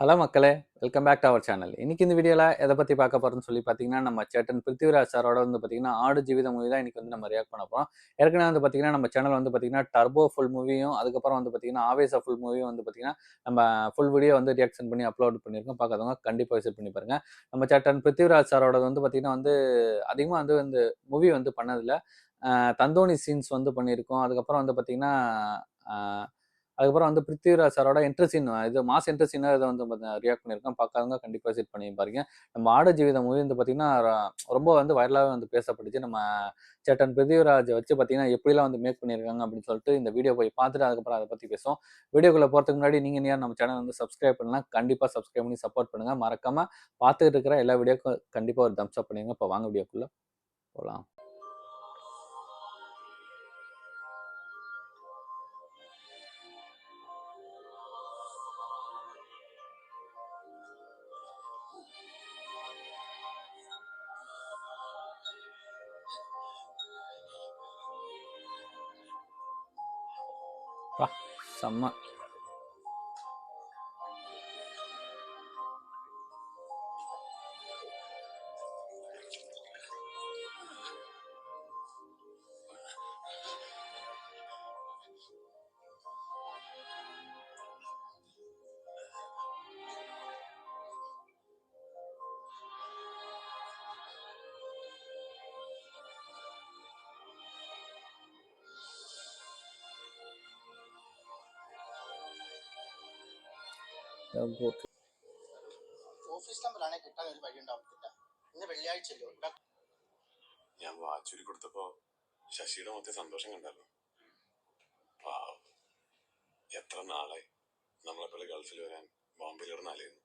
Hello மக்களே, welcome back to our channel. இன்னைக்கு இந்த வீடியோல எதை பத்தி பார்க்க போறோம்னு சொல்லி பார்த்தீங்கன்னா, நம்ம சேட்டன் பிருத்திவிராஜ் சாரோட வந்து பார்த்தீங்கன்னா, ஆடு ஜீவித மூவி தான் இன்னைக்கு வந்து நம்ம ரியாக்ட் பண்ண போறோம். ஏற்கனவே வந்து பார்த்தீங்கன்னா, நம்ம சேனல் வந்து பார்த்தீங்கன்னா, டர்போ ஃபுல் மூவியும், அதுக்கப்புறம் வந்து பார்த்தீங்கன்னா, ஆவேசா ஃபுல் மூவியும் வந்து பார்த்தீங்கன்னா, நம்ம ஃபுல் வீடியோ வந்து ரியாக்ஷன் பண்ணி அப்லோட் பண்ணியிருக்கோம். பார்க்காதவங்க கண்டிப்பா விசிட் பண்ணி பாருங்க. நம்ம சேட்டன் பிருத்திவிராஜ் சாரோடது வந்து பார்த்தீங்கன்னா வந்து, அதிகமா வந்து மூவி வந்து பண்ணதில்ல. தந்தோனி சீன்ஸ் வந்து பண்ணியிருக்கோம். அதுக்கப்புறம் வந்து பார்த்தீங்கன்னா, அ அதுக்கப்புறம் வந்து பிருத்திவிராஜ் சாரோட என்ட்ரி சீன் இது மாஸ் என்ட்ரி சீனா இதை வந்து ரியாக்ட் பண்ணியிருக்கோம். பார்க்காதவங்க கண்டிப்பாக விசிட் பண்ணி பாருங்க. நம்ம ஆடு ஜீவிதம் மூவி வந்து பார்த்தீங்கன்னா, ரொம்ப வந்து வைரலாகவே வந்து பேசப்பட்டுச்சு. நம்ம சேட்டன் பிருத்திவிராஜ் வச்சு பார்த்தீங்கன்னா, எப்படிலாம் வந்து மேக் பண்ணியிருக்காங்க அப்படின்னு சொல்லிட்டு இந்த வீடியோ போய் பார்த்துட்டு அதுக்கப்புறம் அதை பற்றி பேசுவோம். வீடியோக்குள்ள போகிறதுக்கு முன்னாடி நீங்கள் யார் நம்ம சேனல் வந்து சப்ஸ்கிரைப் பண்ணலாம், கண்டிப்பாக சப்ஸ்கிரைப் பண்ணி சப்போர்ட் பண்ணுங்க. மறக்காம பார்த்துக்கிட்டு இருக்கிற எல்லா வீடியோக்கும் கண்டிப்பாக ஒரு தம்ஸ் அப் பண்ணுங்க. இப்போ வாங்க வீடியோக்குள்ள போகலாம். செம்ம. ഞാൻ വാച്ചൂരി കൊടുത്തപ്പോ ശശിയുടെ മൊത്തം സന്തോഷം കണ്ടായിരുന്നു. പാവം, എത്ര നാളായി നമ്മളെപ്പോലെ ഗൾഫിൽ വരാൻ ബോംബെയിൽ ഇടുന്ന അലയുന്നു.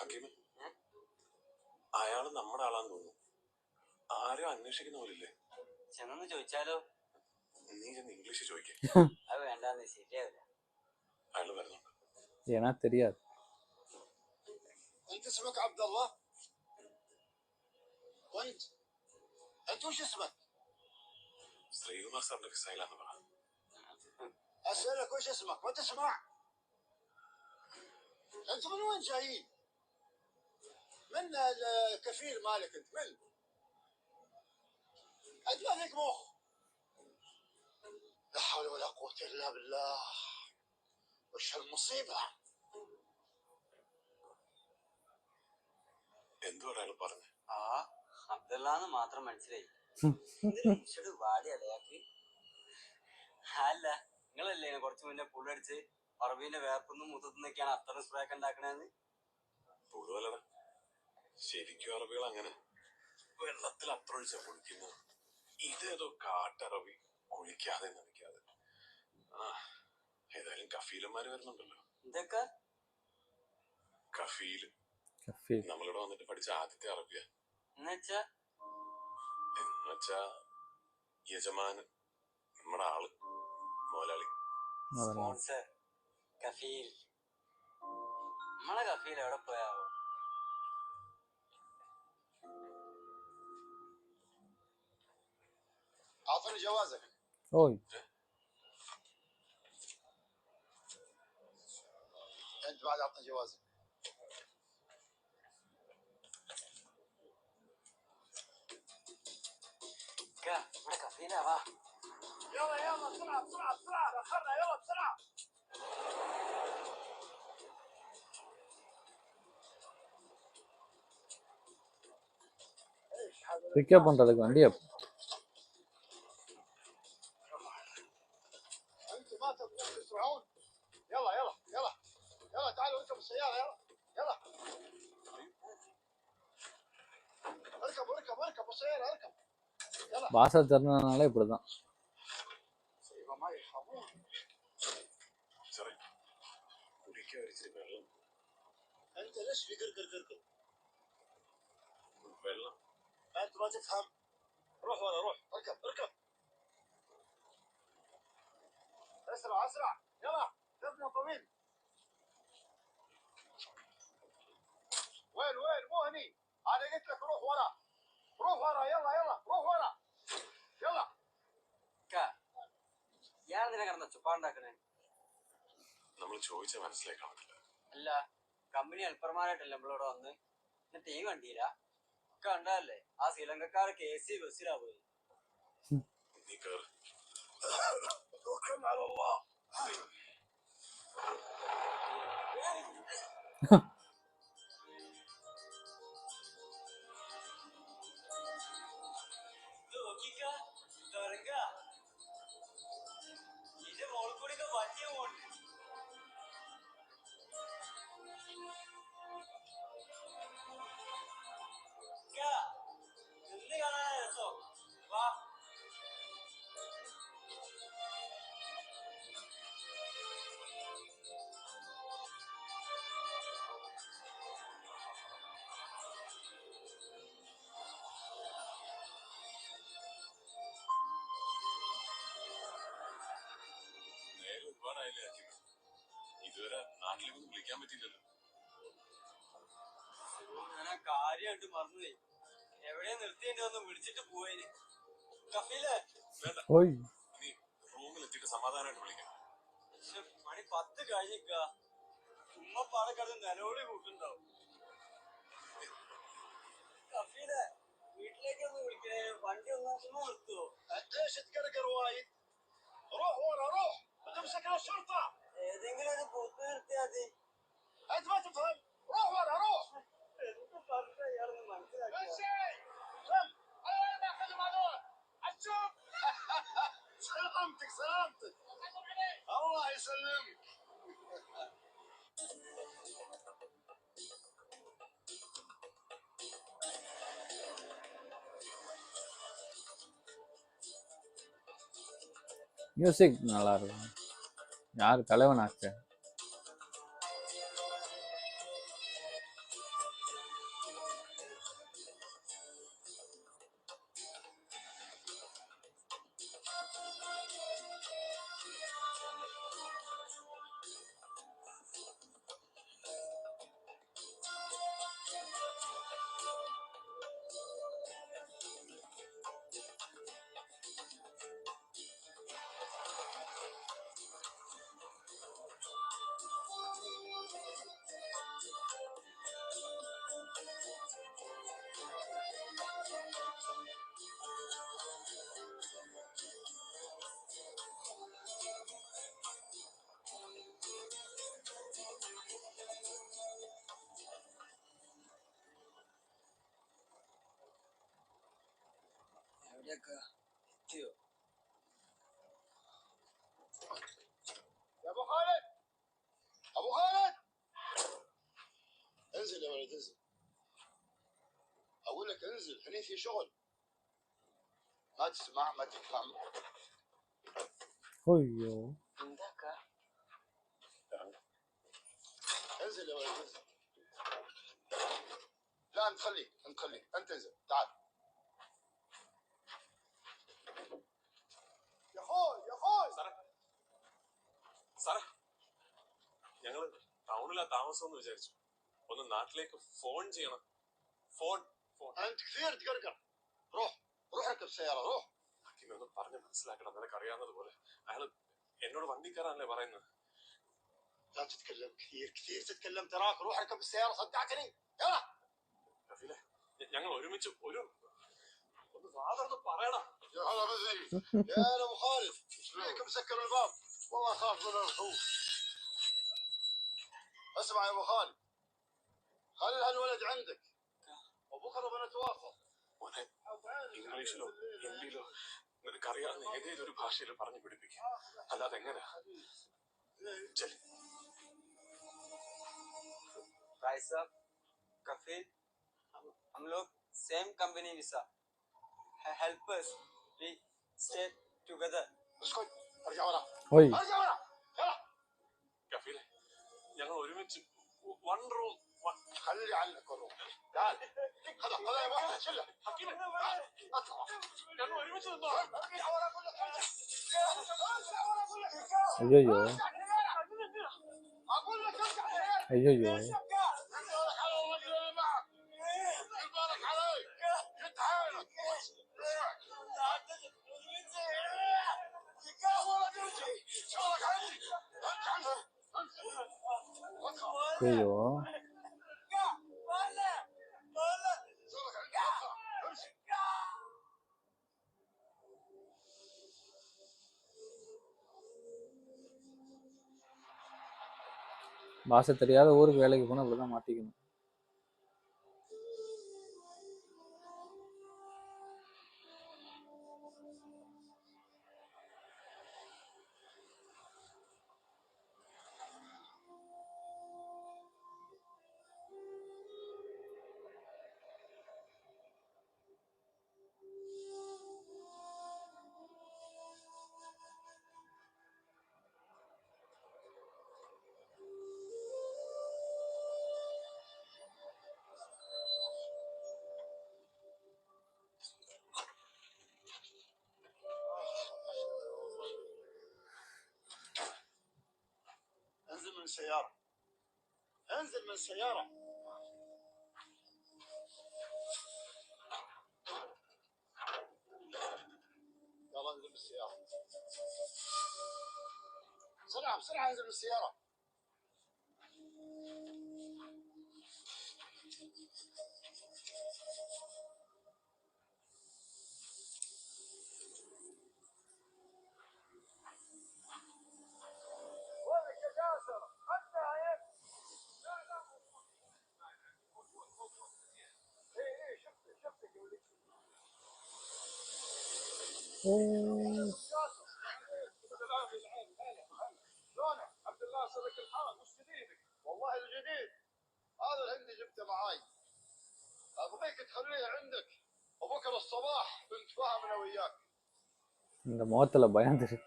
ഹക്കീമ്, അയാള് നമ്മുടെ ആളാന്ന് തോന്നുന്നു. ആരും അന്വേഷിക്കുന്ന പോലില്ലേ? ചെന്നൊന്ന് ചോദിച്ചാലോ? നീ ചെന്ന് ഇംഗ്ലീഷ് ചോദിക്കേ. അത് വേണ്ടാന്ന്, ശരിയാവില്ല. അയാള് വരുന്നുണ്ട്. ஏன்னா தெரியாது. انت اسمك عبد الله؟ وانت وش اسمك؟ ശ്രീകുമാർ സാറിന്റെ ഫിസൈലാന്ന് പറ. اسالك وش اسمك ما تسمع؟ انت من وين جايين؟ من الكفيل مالك انت من؟ انت ما فيك مخ. لا حول ولا قوة الا بالله. وش هالمصيبة؟ എന്തുവാ അയാൾ പറഞ്ഞു? ആ അബ്ദുള്ളാന്ന് മാത്രം മനസ്സിലായി. വാടി അലയാക്ക്. അല്ല, നിങ്ങളല്ലേ കുറച്ചു മുന്നേ പുള്ളടിച്ച് പറവീന്റെ വേർപ്പൊന്നും മുത്തത്തുനിന്നൊക്കെയാണ് അത്ര സ്പ്രേ ഒക്കെ ഉണ്ടാക്കണേന്ന്? പുഴുവല്ലടാ, ശരിക്കും അറബികൾ അങ്ങനെ വെള്ളത്തിൽ അത്ര ഒഴിച്ച കുളിക്കുന്നു. ഇതേതോ കാട്ടറബി കുളിക്കാതെ നനയ്ക്കാതെ. ആ, ഏതായാലും കഫീലന്മാര് വരുന്നുണ്ടല്ലോ. ഇതൊക്കെ കഫീല് നമ്മളിവിടെ വന്നിട്ട് പഠിച്ച ആദ്യത്തെ അറബിയ. എന്നുവെച്ചാ യജമാന്, നമ്മുടെ ആള്, മോലാളി, സ്പോൺസർ, കഫീൽ. നമ്മളെ കഫീൽ എവിടെ പോയാവോ? اعطني جوازك. اوي انت بعد اعطني جوازك. നമ്മുടെ കഫീലാ, വാ. يلا يلا بسرعة بسرعة بسرعة، تأخرنا، يلا بسرعة. பிக்கப் பண்றதுக்கு வண்டி انتوا ما تبغون تسرعون؟ يلا يلا يلا يلا تعالوا اركبوا السيارة، يلا يلا اركبوا اركبوا اركبوا السيارة اركبوا يلا. பாச தருணனால இப்படிதான். ما يرحمون. انت ليش في قرقر قرقر؟ انت ما تفهم. روح ورا روح، اركب اركب اسرع اسرع يلا. لفنا طويل. وين وين؟ مو هني، انا قلت لك روح ورا روح ورا، يلا يلا روح ورا يلا. ഇയാളെന്തിനാ എന്തിനാണ് ഒച്ചപ്പാടുണ്ടാക്കണേ? നമ്മൾ ചോദിച്ച മനസ്സിലാക്കാവുന്നില്ല. അല്ല, കമ്പനി ഹെൽപ്പർമാരായിട്ടല്ലേ നമ്മളിവിടെ വന്ന്? എന്നിട്ട് ഈ കണ്ടീല ഒക്കെ കണ്ടതല്ലേ? ആ ശ്രീലങ്കക്കാർ KC ബസ്സിലാ പോയി. നീ കേറ്. توكلنا على الله. ഇത് നോക്കിക്കാ, തുരങ്ക. ഇതിന്റെ മോളിൽ കൂടി വണ്ടിയ പോണ്ട്. നിന്ന് കാണാൻ രസം. വാ. നേരെ ഒരുപാടായില്ലേ അജിമ? ഇതുവരെ നാട്ടിലേക്കൊന്നും വിളിക്കാൻ പറ്റില്ലല്ലോ. ഞാൻ ആ കാര്യമായിട്ട് മറന്നുപോയി. എവിടെയാ നിർത്തിയെന്ന് വിളിച്ചിട്ട് പോയേന്. കഫീലേ, വേണ്ട, ഓയ് നീ റൂമിലെത്തിയിട്ട് സമാധാനമായിട്ട് വിളിക്കാം. പക്ഷെ മണി 10 കഴിഞ്ഞിക്ക. ചുമ്മാ പാടക്കടന്ന് നിലവിളി കൂട്ടുണ്ടാവും. കഫീലേ, വീട്ടിലേക്കൊന്ന് വിളിക്കണേ. വണ്ടി ഒന്ന് നിർത്തുവോ? انت ايش تقرقر وايد؟ روح ورا روح وتمسك الشرطه. ഏതെങ്കിലും ഒരു ബൂത്ത് നിർത്തിയാ മതി. انت ما تفهم. روح ورا روح. എന്ത് പറഞ്ഞ ഇയാളൊന്ന് മനസ്സിലാക്കുക. مشي. كم. انا ما اكلم هذول. الشوف. سلامتك سلامتك. الله يسلمك. மியூசிக் நல்லா இருக்கும். யார் தலைவன் ஆச்சு? എവിടെയൊക്കെ എത്തിയോ? يا ابو خالد. ابو خالد. انزل يا ولد انزل. اقول لك انزل هني في شغل. ما تسمع ما تفهم. ஐயோ എന്താക്കാ? انزل يا ولد انزل. لا انت خليك انت خليك انت انزل تعال. يا اخوي يا اخوي. സാറേ, ഞങ്ങള് ടൗണിലാ താമസം എന്ന് വിചാരിച്ചു. ഒന്ന് നാട്ടിലേക്ക് ഫോൺ ചെയ്യണം. Phone phone انت كثير تقرقر. روح روح اركب سياره روح. ഹക്കീമെ ഒന്ന് പറഞ്ഞ് മനസ്സിലാക്കണം. നിനക്ക് അറിയാവുന്നത് പോലെ അയാള് എന്നോട് വണ്ടി കയറാനല്ലേ പറയുന്നത്. لا تتكلم كثير كثير تتكلم تراك. روح اركب السياره صدقتني. يلا. കഫീലെ, ഞങ്ങൾ ഒരുമിച്ച് ഒന്ന് വാതർന്ന് പറയണം. يا هلا مزري. يا هلا ابو خالد. ايش فيكم سكروا الباب؟ والله اخاف من الخوف. اسمع يا ابو خالد. خلي هالولد عندك وبكره بنتواصل. മോനെ, ഇംഗ്ലീഷിലോ ഹിന്ദിയിലോ നിനക്കറിയാവുന്ന ഏതേലും ഒരു ഭാഷയിൽ പറഞ്ഞു പിടിപ്പിക്കും. അല്ലാതെ എങ്ങനെ? भाई साहब, कफील, हम लोग same company visa. Help us, we stay together. اسكت. ارجع ورا. ഓയ് ارجع ورا. يلا. കഫീലെ, ഞങ്ങൾ ഒരുമിച്ച് വൺ റൂം. خلي عنك الروح. تعال. خذ خذ يا واحد شله. ഹക്കീമെ, اطلع. ഞങ്ങൾ ഒരുമിച്ച് നിന്നോ. ارجع ورا اقول لك. ارجع ورا اقول لك. ஐயோ اقول لك ارجع. ஐயோ يبارك على الرجل اللي معك. يبارك عليك. شد حيلك. اسمع. ஐயோ பாஷை தெரியாத ஊருக்கு வேலைக்கு போனால் அப்படிதான் மாட்டிக்கணும். انزل من السيارة، انزل من السيارة. يلا انزل من السيارة بسرعة بسرعة، انزل من السيارة. وينك يا جاسر؟ انت نايم؟ ايه شفتك يا ولد. شلونك؟ الحمد لله. صدق الحال. وش جديدك؟ والله الجديد هذا الهندي جبته معاي، ابغيك تخليه عندك وبكره الصباح بنتفاهم انا وياك. இந்த முகத்துல பயம் தெரியும்.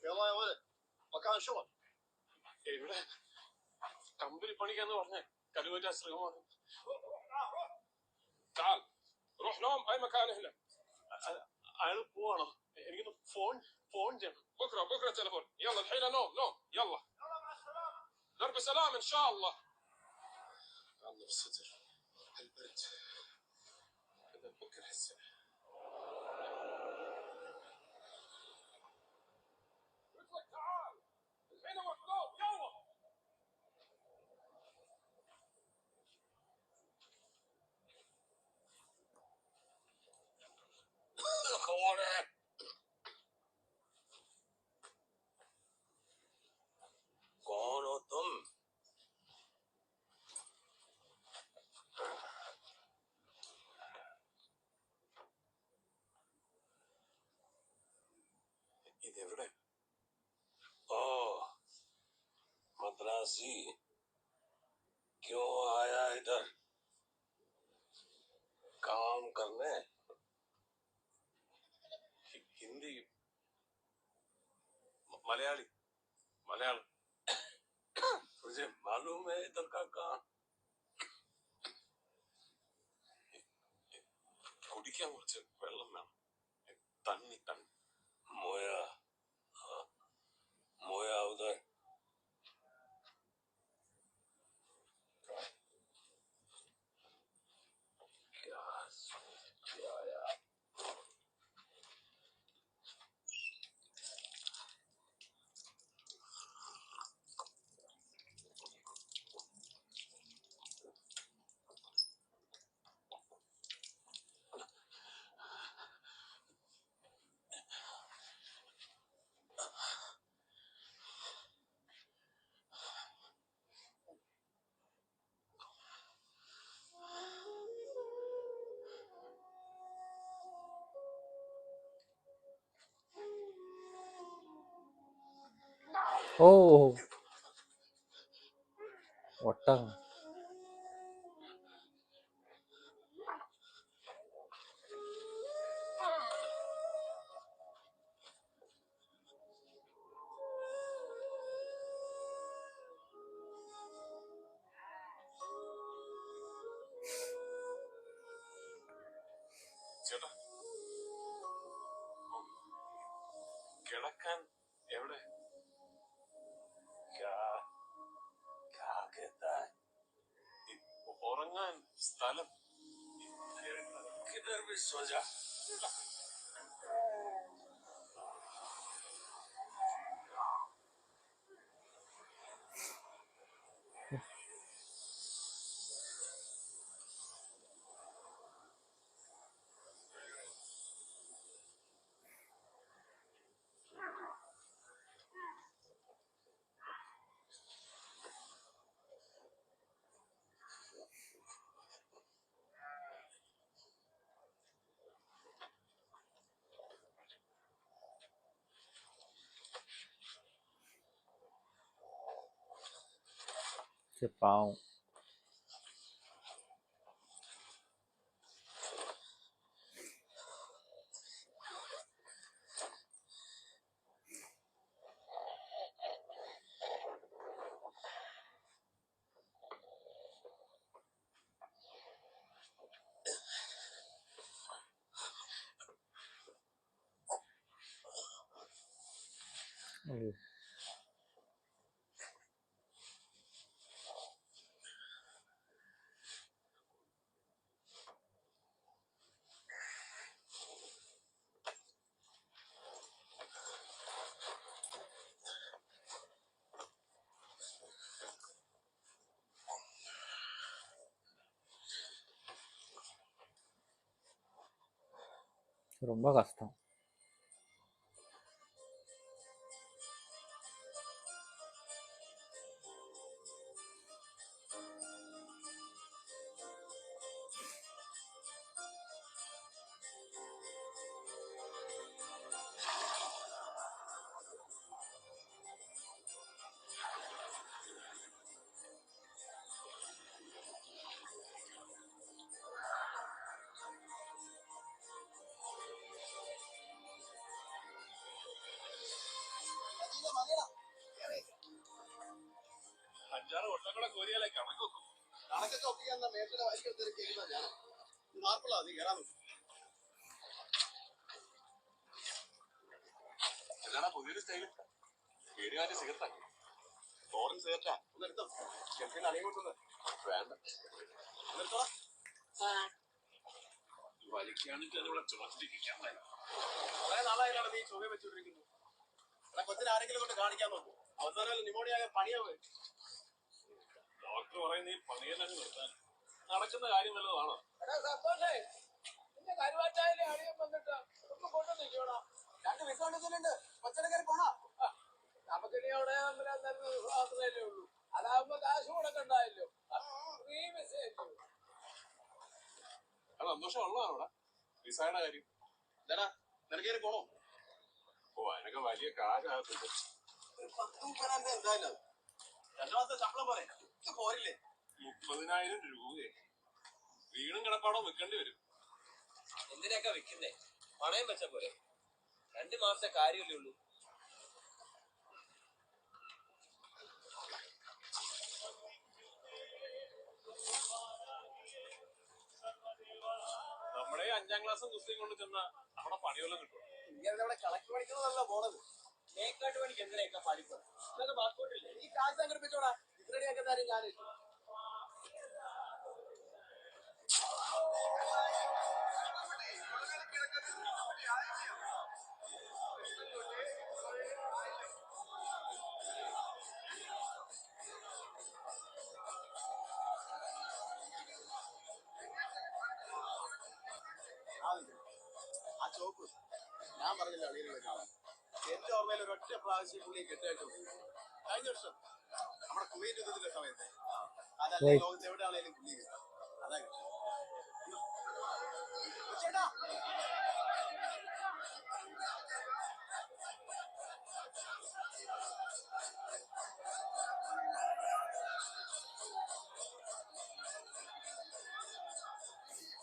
يلا يا ولد مكان شغل. ഇവിടെ കമ്പനി പണിക്കാന്ന് പറഞ്ഞേ കലുവറ്റ ശ്രീകുമാർ. تعال روح نوم اي مكان هنا. അയാൾ പോവാണോ? എനിക്കൊന്ന് ഫോൺ ചെയ്യണം. بكره تليفون. يلا الحين نوم يلا مع السلامه. درب سلام ان شاء الله. الله بستر البرد هذا بكره حسه. قلت لك تعال الحين مطلوب يلا. कौन हो तुम? ഇതെവിടെ? ओह मद्रासी, क्यों आया इधर? काम करने? ഹിന്ദി മലയാളി മലയാളം. तुझे मालूम है इधर का काम? കുടിക്കാൻ കുറച്ച് വെള്ളം വേണം. തണ്ണി मोया मोया उधर. क्या आया? ஓ ஒட்டகம். ചേട്ടാ കിടക്കാൻ എവിടെ? क्या क्या कहता है? ഉറങ്ങാൻ സ്ഥലം किधर भी सो जा. பாவம். ஓ. ரொம்ப கஷ்டம். അഞ്ചാറ് കൊട്ടങ്ങളെ കോരിയാലേ കണക്ക് വെക്കും. കണക്കൊക്കെ ഒപ്പിക്കാൻ മേത്തിന്റെ വായിക്കൽ കേൾക്കുന്ന ഞാൻ നാർപ്പളാ നീ കയറാൻ എന്താണ് പുതിയൊരു സ്റ്റൈല്? വീടുകാരുടെ സിഗരറ്റാ, ഫോറിൻ സിഗരറ്റാ. ഒന്ന് എടുത്തോ. ചെറുക്കിന് അണിയും കൊണ്ടുവന്ന് വേണ്ട, നിർത്തോളാം. വലിക്കുകയാണെങ്കിൽ അതിവിടെ ചുമച്ചിരിക്കാൻ പറ്റും. കുറെ നാളായാലാണ് നീ ചുവ വെച്ചുകൊണ്ടിരിക്കുന്നു. എടാ കൊച്ചിനെ ആരെങ്കിലും കൊണ്ട് കാണിക്കാൻ നോക്കും. അവസാനം നിമോണിയ പണിയാവേ. ഡോക്ടർ പറയുന്ന ഈ പണിയെല്ലാം നിർത്താൻ നടക്കുന്ന കാര്യം വല്ലതാണോ? എടാ സന്തോഷേ, നിന്റെ കരുവാറ്റായാലേ അളിയൻ വന്നിട്ട് ഒന്ന് കൊണ്ടു നിൽക്കണോ? 2 വിസ ഉണ്ടെന്നുണ്ട്. കൊച്ചിനെ കയറി പോണോ? നമുക്കിനി അവിടെ മാത്രമേ ഉള്ളൂ. അതാകുമ്പോ കാശ് കൊടുക്കണ്ടായല്ലോ. നീ മെസ്സേജ് അത് സന്തോഷം ഉള്ളതാണ് അവിടെ. വിസയുടെ കാര്യം എന്താടാ നിനക്ക് കയറി പോണോ? ഓ, അതിനൊക്കെ വലിയ കാശാകത്തില്ല. 10,000 എന്തായാലും 2 മാസത്തെ ശമ്പളം പറയും പോരില്ലേ? 30,000 രൂപയെ വീടും കിടപ്പാടോ വെക്കേണ്ടി വരും. എന്തിനൊക്കെ വെക്കുന്നേ? പണയം വെച്ച പോലെ 2 മാസത്തെ കാര്യമല്ലേ ഉള്ളൂ. നമ്മുടെ 5ാം ക്ലാസ് കുസ്തി കൊണ്ട് ചെന്ന നമ്മുടെ പണിവെല്ലാം കിട്ടും. നീ അവിടെ കളക്ട് പഠിക്കുന്നതല്ല പോണത്. മേക്കാട്ട് പണിക്ക് എന്തിനൊക്കെ പഠിപ്പോ? ഇതൊക്കെ പാസ്പോർട്ട് ഇല്ലേ? ഈ കാശ് സംഘടിപ്പിച്ചോടാ. ഇത്രയൊക്കെ കാര്യം ഞാൻ ആ ചോപ്പ് ഞാൻ പറഞ്ഞില്ല അളിയിലുള്ള കാണാൻ. എന്റെ ഓർമ്മയിൽ ഒരൊറ്റ പ്രാവശ്യം പുള്ളി കെട്ടിയായിട്ട് കഴിഞ്ഞ വർഷം നമ്മുടെ കുവൈറ്റ് യുദ്ധത്തിന്റെ സമയത്ത് അതല്ല ലോകത്ത് എവിടെയാണേലും പുള്ളി കിട്ടും. അതാ കിട്ടും. ചേട്ടാ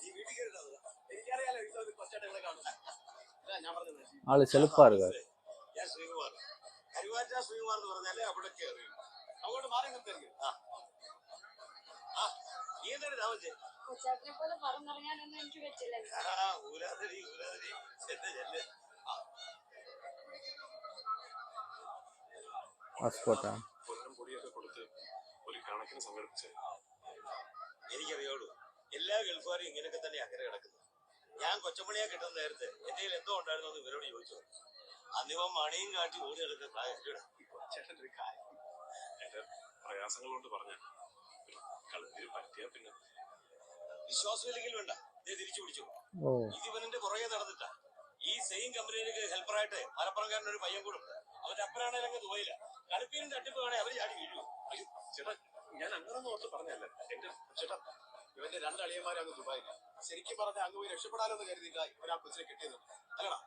ഈ വീട്ടിൽ കയറില്ല. എനിക്കറിയാലോ ഇത് കൊച്ചേട്ടങ്ങളെ കാണും. ഞാൻ പറഞ്ഞത് ஆளு செலுப்பா இருக்காரு. ഞാൻ ശ്രീകുമാർ. കരുവാറ്റ ശ്രീകുമാർ എന്ന് പറഞ്ഞാല് അവിടെ കയറി അങ്ങോട്ട് മാറി നിർത്തിയിരിക്കും. നീ എന്താണ് രാമജെ? കൊച്ചാട്ടിനെ പോലെ പറന്നിറങ്ങാനൊന്നും എനിക്ക് പറ്റില്ലല്ലോ. ഊരാതിരി ചെല്ല് ചെല്ല്. பாஸ்போர்ட்டா? പൊന്നും പൊടിയൊക്കെ കൊടുത്ത് ഒരു കണക്കിന് സംഘടിപ്പിച്ച് എനിക്കറിയോളൂ, എല്ലാ ഗൾഫുകാരും ഇങ്ങനെയൊക്കെ തന്നെ അങ്ങനെ കിടക്കുന്നത്. ഞാൻ കൊച്ചമണിയെ കിട്ടുന്ന നേരത്തെ എന്റെ കയ്യിൽ എന്തോ ഉണ്ടായിരുന്നു എന്ന് ഇവരോട് ചോദിച്ചു. അന്നിവൻ മണിയും കാട്ടി ഓടി എടുക്കുന്ന കാര്യം കൊച്ചേട്ടൻ്റെ ഒരു കാര്യം. എന്റെ പ്രയാസങ്ങൾ കൊണ്ട് പറഞ്ഞ കളത്തിൽ പറ്റിയാ പിന്നെ വിശ്വാസമില്ലെങ്കിൽ വേണ്ട, ഇതേ തിരിച്ചു പിടിച്ചു. ஓ. ഇതിവന്റെ പുറകെ നടന്നിട്ടാ. ഈ സെയിം കമ്പനിയിലേക്ക് ഹെൽപ്പറായിട്ട് മലപ്പുറംകാരൻ ഒരു പയ്യൻ കൂടും. അവന്റെ അപ്പനാണെങ്കിൽ അങ്ങ് ദുബൈയില്ല. കളിപ്പീരും തട്ടിപ്പ് വേണേ അവര് ചാടി വീഴും. അയ്യോ ചേട്ടാ, ഞാൻ അങ്ങനൊന്നും ഓർത്ത് പറഞ്ഞല്ല. എന്റെ ചേട്ടാ ഇവന്റെ 2 അളിയന്മാരും അങ്ങ് ദുബായില്ല. ശരിക്കും പറഞ്ഞ അങ്ങ് പോയി രക്ഷപ്പെടാലോ എന്ന് കരുതിയില്ല ഇവരാ കൊച്ചിനെ കിട്ടിയത്. അല്ലടാ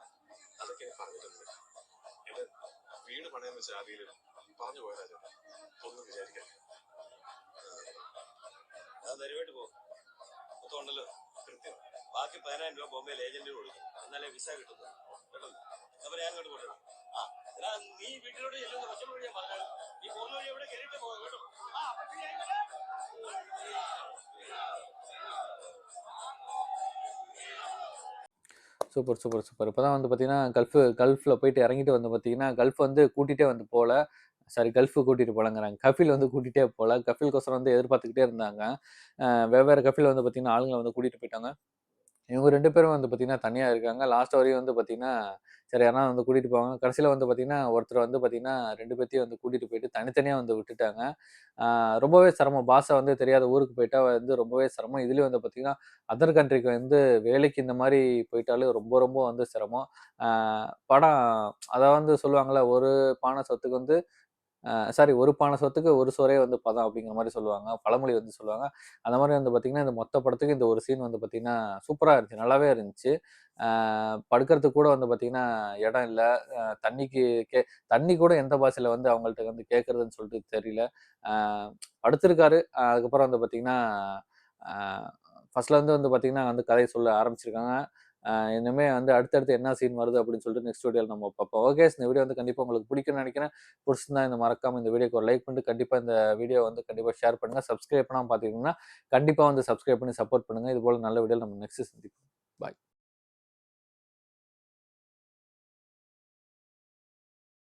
അതൊക്കെ ഞാൻ പറഞ്ഞിട്ടുണ്ട്. എന്റെ വീട് പണയം വെച്ച ആദ്യം പറഞ്ഞു പോയതാ ചേട്ടാ. ഒന്നും വിചാരിക്കാൻ. അത് ധൈര്യമായിട്ട് പോകും. മൊത്തം ഉണ്ടല്ലോ കൃത്യം. ബാക്കി 10,000 രൂപ ബോംബെയിൽ ഏജന്റിന് കൊടുക്കും. എന്നാലേ വിസ കിട്ടുന്നു. കേട്ടോ? അപ്പൊ ഞാൻ അങ്ങോട്ട് പോകണം. ആ എടാ, നീ വീട്ടിലോട്ട് ചെല്ലുന്ന കൊച്ചു വഴി ഞാൻ പറഞ്ഞു. നീ പോകുന്ന വഴി എവിടെ കയറിയിട്ട് പോകാം കേട്ടോ. ആ അപ്പൊ ശരി, ആയിക്കോട്ടെ. Super, super, super. இப்பதான் வந்து பார்த்தீங்கன்னா, கல்ஃப்ல போயிட்டு இறங்கிட்டு வந்து பார்த்தீங்கன்னா, கல்ஃப் வந்து கூட்டிட்டே வந்து போல. சாரி, கல்ஃப் கூட்டிட்டு போலங்கிறாங்க. கஃபீல் வந்து கூட்டிட்டே போல. கஃபீல்கோசரம் வந்து எதிர்பார்த்துக்கிட்டே இருந்தாங்க. வெவ்வேறு கஃபீல் வந்து பார்த்தீங்கன்னா, ஆளுங்கள வந்து கூட்டிட்டு போயிட்டாங்க. இவங்க 2 பேரும் வந்து பார்த்தீங்கன்னா, தனியா இருக்காங்க. லாஸ்ட் வரையும் வந்து பார்த்தீங்கன்னா, சரி யாருனா வந்து கூட்டிட்டு போவாங்க. கடைசியில வந்து பார்த்தீங்கன்னா, ஒருத்தர் வந்து பார்த்தீங்கன்னா, 2 பேத்தையும் வந்து கூட்டிட்டு போயிட்டு தனித்தனியா வந்து விட்டுட்டாங்க. ஆ ரொம்பவே சிரமம். பாஷ வந்து தெரியாத ஊருக்கு போயிட்டா வந்து ரொம்பவே சிரமம். இதுலயும் வந்து பார்த்தீங்கன்னா, அதர் கண்ட்ரிக்கு வந்து வேலைக்கு இந்த மாரி போயிட்டாலே ரொம்ப ரொம்ப வந்து சிரமம். ஆ படம் அத வந்து சொல்லுவாங்கல்ல, ஒரு பானை சோத்துக்கு வந்து சாரி, "ஒரு பானை சோத்துக்கு ஒரு சோறே வந்து பதம்" அப்படிங்கிற மாரி சொல்லுவாங்க. பழமொழி வந்து சொல்லுவாங்க. அந்த மாரி வந்து பார்த்தீங்கன்னா, இந்த மொத்த படத்துக்கு இந்த ஒரு சீன் வந்து பார்த்தீங்கன்னா, சூப்பரா இருந்துச்சு. நல்லாவே இருந்துச்சு. ஆ படுக்கறதுக்கு கூட வந்து பார்த்தீங்கன்னா, இடம் இல்ல. தண்ணிக்கு கே தண்ணி கூட எந்த பாஷையில வந்து அவங்கள்ட்ட வந்து கேட்கறதுன்னு சொல்லிட்டு தெரியல. ஆ படுத்திருக்காரு. அதுக்கப்புறம் வந்து பார்த்தீங்கன்னா, ஆ ஃபர்ஸ்ட்ல வந்து பார்த்தீங்கன்னா வந்து கதைய சொல்ல ஆரம்பிச்சிருக்காங்க. இனிமே வந்து அடுத்தடுத்து என்ன சீன் வருது அப்படின்னு சொல்லிட்டு நெக்ஸ்ட் வீடியோல நம்ம பார்ப்போம். ஓகே, இந்த வீடியோ வந்து கண்டிப்பா உங்களுக்கு பிடிக்கும்னு நெனைக்கிறேன். புடிச்சிருந்தா இந்த மறக்காம இந்த வீடியோக்கு ஒரு லைக் பண்ணிட்டு, கண்டிப்பா இந்த வீடியோ வந்து கண்டிப்பா ஷேர் பண்ணுங்க. சப்ஸ்கிரைப் பண்ணாம பார்த்துருந்தீங்கன்னா, கண்டிப்பா வந்து சப்ஸ்கிரைப் பண்ணி சப்போர்ட் பண்ணுங்க. இது போல நல்ல வீடியோல நம்ம நெக்ஸ்ட் சந்திப்போம். பாய்.